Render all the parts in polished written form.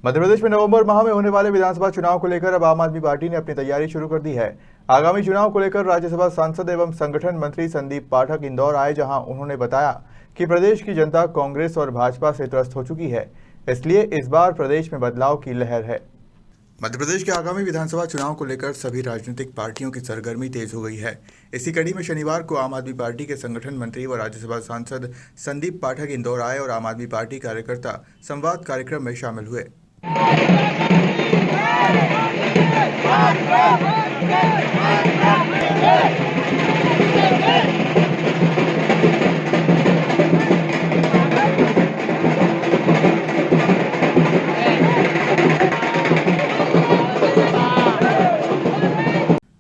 मध्य प्रदेश में नवंबर माह में होने वाले विधानसभा चुनाव को लेकर अब आम आदमी पार्टी ने अपनी तैयारी शुरू कर दी है। आगामी चुनाव को लेकर राज्यसभा सांसद एवं संगठन मंत्री संदीप पाठक इंदौर आए, जहां उन्होंने बताया कि प्रदेश की जनता कांग्रेस और भाजपा से त्रस्त हो चुकी है, इसलिए इस बार प्रदेश में बदलाव की लहर है। मध्य प्रदेश के आगामी विधानसभा चुनाव को लेकर सभी राजनीतिक पार्टियों की सरगर्मी तेज हो गई है। इसी कड़ी में शनिवार को आम आदमी पार्टी के संगठन मंत्री व राज्यसभा सांसद संदीप पाठक इंदौर आए और आम आदमी पार्टी कार्यकर्ता संवाद कार्यक्रम में शामिल हुए।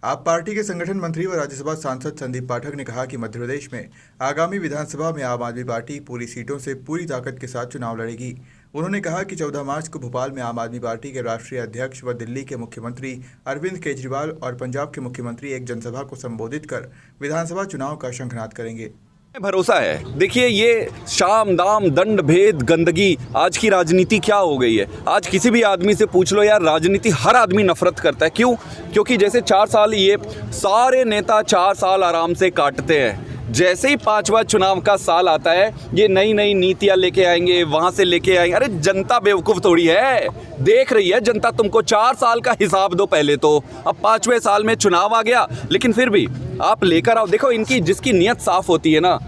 आप पार्टी के संगठन मंत्री व राज्यसभा सांसद संदीप पाठक ने कहा कि मध्य प्रदेश में आगामी विधानसभा में आम आदमी पार्टी पूरी सीटों से पूरी ताकत के साथ चुनाव लड़ेगी। उन्होंने कहा कि 14 मार्च को भोपाल में आम आदमी पार्टी के राष्ट्रीय अध्यक्ष व दिल्ली के मुख्यमंत्री अरविंद केजरीवाल और पंजाब के मुख्यमंत्री एक जनसभा को संबोधित कर विधानसभा चुनाव का शंखनाद करेंगे। भरोसा है। देखिए, ये शाम दाम दंड भेद गंदगी आज की राजनीति क्या हो गई है। आज किसी भी आदमी से पूछ लो यार, राजनीति हर आदमी नफरत करता है। क्यों? क्योंकि जैसे 4 साल ये सारे नेता 4 साल आराम से काटते हैं, जैसे ही 5वां चुनाव का साल आता है ये नई नई नीतियां लेके आएंगे, वहां से लेके आएंगे। अरे जनता बेवकूफ़ थोड़ी है, देख रही है जनता तुमको। 4 साल का हिसाब दो पहले तो, अब 5वें साल में चुनाव आ गया, लेकिन फिर भी आप लेकर आओ। देखो, इनकी जिसकी नीयत साफ होती है ना,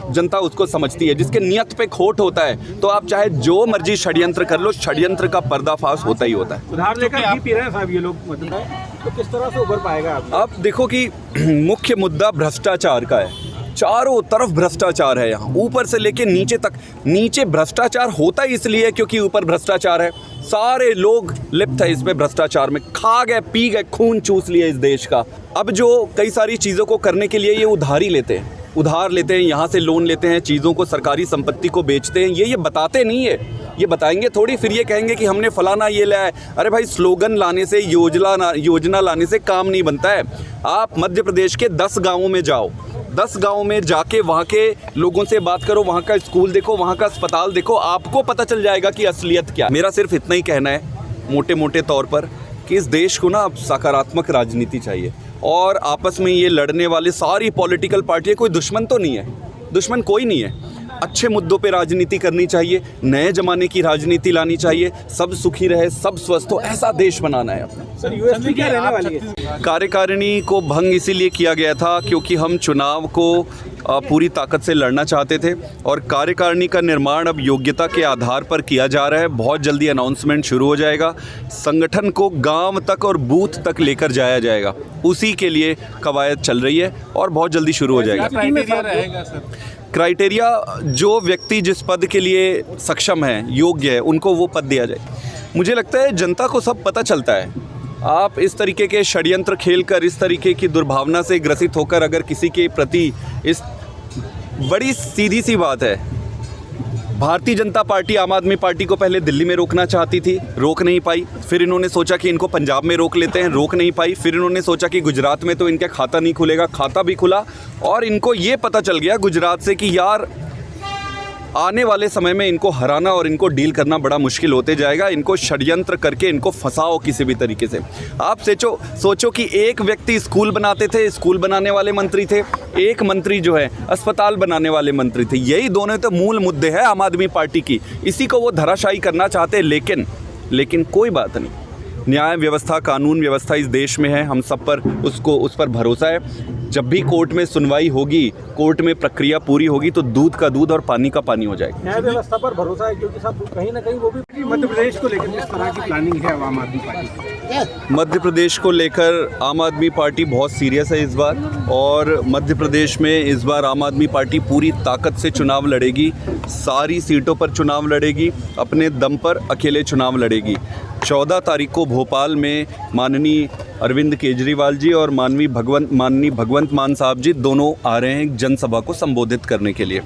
जनता उसको समझती है। जिसके नियत पे खोट होता है तो आप चाहे जो मर्जी षड्यंत्र कर लो, षड्यंत्र का पर्दाफाश होता ही होता है। उधार लेकर आप पी रहे हैं साहब ये लोग, मतलब तो किस तरह से उभर पाएगा आप? अब देखो कि मुख्य मुद्दा भ्रष्टाचार का है। चारों तरफ भ्रष्टाचार है, यहाँ ऊपर से लेके नीचे तक। नीचे भ्रष्टाचार होता ही इसलिए क्योंकि ऊपर भ्रष्टाचार है। सारे लोग लिप्त है इसमें, भ्रष्टाचार में खा गए, पी गए, खून चूस लिए इस देश का। अब जो कई सारी चीज़ों को करने के लिए ये उधारी लेते हैं, उधार लेते हैं, यहाँ से लोन लेते हैं, चीज़ों को, सरकारी संपत्ति को बेचते हैं। ये बताते नहीं है, ये बताएंगे थोड़ी, फिर ये कहेंगे कि हमने फलाना ये लाया है। अरे भाई, स्लोगन लाने से, योजना लाने से काम नहीं बनता है। आप मध्य प्रदेश के 10 गाँवों में जाओ, 10 गाँव में जाके वहाँ के लोगों से बात करो, वहाँ का स्कूल देखो, वहाँ का अस्पताल देखो, आपको पता चल जाएगा कि असलियत क्या। मेरा सिर्फ इतना ही कहना है मोटे मोटे तौर पर कि इस देश को ना अब सकारात्मक राजनीति चाहिए, और आपस में ये लड़ने वाले सारी पॉलिटिकल पार्टियाँ, कोई दुश्मन तो नहीं है, दुश्मन कोई नहीं है। अच्छे मुद्दों पे राजनीति करनी चाहिए, नए जमाने की राजनीति लानी चाहिए, सब सुखी रहे, सब स्वस्थ हो, ऐसा देश बनाना है अपना। सर, यूएसपी क्या रहने वाली है? कार्यकारिणी को भंग इसीलिए किया गया था क्योंकि हम चुनाव को पूरी ताकत से लड़ना चाहते थे, और कार्यकारिणी का निर्माण अब योग्यता के आधार पर किया जा रहा है। बहुत जल्दी अनाउंसमेंट शुरू हो जाएगा, संगठन को गांव तक और बूथ तक लेकर जाया जाएगा, उसी के लिए कवायद चल रही है और बहुत जल्दी शुरू हो जाएगा। क्राइटेरिया रहेगा सर? क्राइटेरिया, जो व्यक्ति जिस पद के लिए सक्षम है, योग्य है, उनको वो पद दिया जाए। मुझे लगता है जनता को सब पता चलता है। आप इस तरीके के षड्यंत्र खेलकर, इस तरीके की दुर्भावना से ग्रसित होकर अगर किसी के प्रति, इस बड़ी सीधी सी बात है, भारतीय जनता पार्टी आम आदमी पार्टी को पहले दिल्ली में रोकना चाहती थी, रोक नहीं पाई। फिर इन्होंने सोचा कि इनको पंजाब में रोक लेते हैं, रोक नहीं पाई। फिर इन्होंने सोचा कि गुजरात में तो इनका खाता नहीं खुलेगा, खाता भी खुला, और इनको ये पता चल गया गुजरात से कि यार आने वाले समय में इनको हराना और इनको डील करना बड़ा मुश्किल होते जाएगा। इनको षड्यंत्र करके इनको फंसाओ किसी भी तरीके से। आप सोचो कि एक व्यक्ति स्कूल बनाते थे, स्कूल बनाने वाले मंत्री थे, एक मंत्री जो है अस्पताल बनाने वाले मंत्री थे। यही दोनों तो मूल मुद्दे हैं आम आदमी पार्टी की, इसी को वो धराशायी करना चाहते हैं। लेकिन कोई बात नहीं, न्याय व्यवस्था, कानून व्यवस्था इस देश में है, हम सब पर उस पर भरोसा है। जब भी कोर्ट में सुनवाई होगी, कोर्ट में प्रक्रिया पूरी होगी, तो दूध का दूध और पानी का पानी हो जाएगा। न्याय व्यवस्था पर भरोसा है, क्योंकि सब कहीं ना कहीं वो भी मध्य प्रदेश को लेकर किस तरह की प्लानिंग है आम आदमी पार्टी? मध्य प्रदेश को लेकर आम आदमी पार्टी बहुत सीरियस है इस बार, और मध्य प्रदेश में इस बार आम आदमी पार्टी पूरी ताकत से चुनाव लड़ेगी, सारी सीटों पर चुनाव लड़ेगी, अपने दम पर अकेले चुनाव लड़ेगी। 14 तारीख को भोपाल में माननीय अरविंद केजरीवाल जी और माननीय भगवंत मान साहब जी दोनों आ रहे हैं एक जनसभा को संबोधित करने के लिए।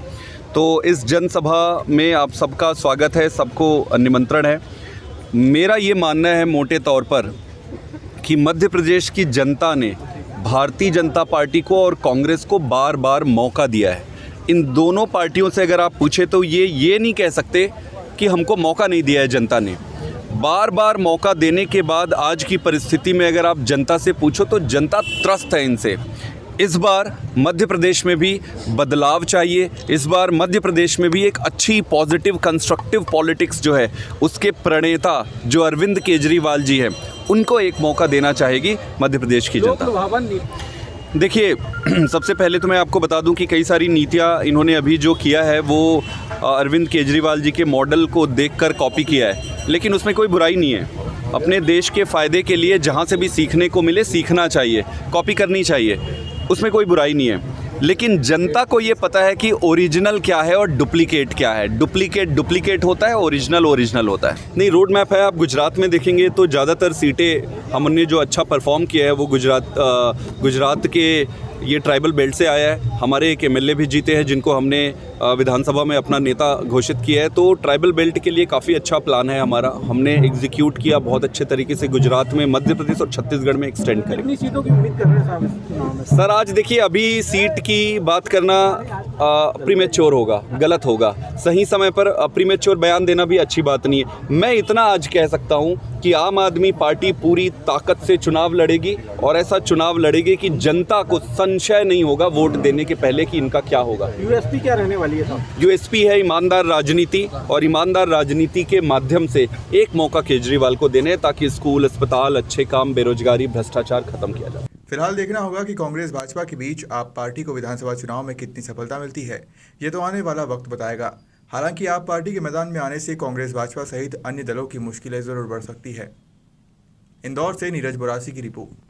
तो इस जनसभा में आप सबका स्वागत है, सबको निमंत्रण है। मेरा ये मानना है मोटे तौर पर कि मध्य प्रदेश की जनता ने भारतीय जनता पार्टी को और कांग्रेस को बार बार मौका दिया है। इन दोनों पार्टियों से अगर आप पूछे तो ये नहीं कह सकते कि हमको मौका नहीं दिया है जनता ने। बार बार मौका देने के बाद आज की परिस्थिति में अगर आप जनता से पूछो तो जनता त्रस्त है इनसे। इस बार मध्य प्रदेश में भी बदलाव चाहिए। इस बार मध्य प्रदेश में भी एक अच्छी पॉजिटिव कंस्ट्रक्टिव पॉलिटिक्स जो है उसके प्रणेता जो अरविंद केजरीवाल जी हैं उनको एक मौका देना चाहेगी मध्य प्रदेश की लोक जनता। लुभावन देखिए सबसे पहले तो मैं आपको बता दूं कि कई सारी नीतियां इन्होंने अभी जो किया है वो अरविंद केजरीवाल जी के मॉडल को देखकर कॉपी किया है, लेकिन उसमें कोई बुराई नहीं है। अपने देश के फ़ायदे के लिए जहां से भी सीखने को मिले सीखना चाहिए, कॉपी करनी चाहिए, उसमें कोई बुराई नहीं है। लेकिन जनता को ये पता है कि ओरिजिनल क्या है और डुप्लीकेट क्या है। डुप्लीकेट होता है, ओरिजिनल होता है। नहीं, रोड मैप है, आप गुजरात में देखेंगे तो ज़्यादातर सीटें हमने जो अच्छा परफॉर्म किया है वो गुजरात के ये ट्राइबल बेल्ट से आया है। हमारे एक एमएलए भी जीते हैं जिनको हमने विधानसभा में अपना नेता घोषित किया है। तो ट्राइबल बेल्ट के लिए काफ़ी अच्छा प्लान है हमारा, हमने एग्जीक्यूट किया बहुत अच्छे तरीके से। गुजरात में, मध्य प्रदेश और छत्तीसगढ़ में एक्सटेंड करें। कितनी सीटों की उम्मीद कर रहे हैं साहब इस चुनाव में? सर आज देखिए, अभी सीट की बात करना प्रीमेच्योर होगा, गलत होगा। सही समय पर प्रीमेच्योर बयान देना भी अच्छी बात नहीं है। मैं इतना आज कह सकता हूँ कि आम आदमी पार्टी पूरी ताकत से चुनाव लड़ेगी और ऐसा चुनाव लड़ेगी कि जनता को संशय नहीं होगा वोट देने के पहले कि इनका क्या होगा। यूएसपी क्या रहने वाली है साहब? यूएसपी है ईमानदार राजनीति, और ईमानदार राजनीति के माध्यम से एक मौका केजरीवाल को देने ताकि स्कूल, अस्पताल, अच्छे काम, बेरोजगारी, भ्रष्टाचार खत्म किया जाए। फिलहाल देखना होगा कि कांग्रेस भाजपा के बीच आप पार्टी को विधानसभा चुनाव में कितनी सफलता मिलती है, ये तो आने वाला वक्त बताएगा। हालांकि आप पार्टी के मैदान में आने से कांग्रेस भाजपा सहित अन्य दलों की मुश्किलें जरूर बढ़ सकती है। इंदौर से नीरज बोरासी की रिपोर्ट।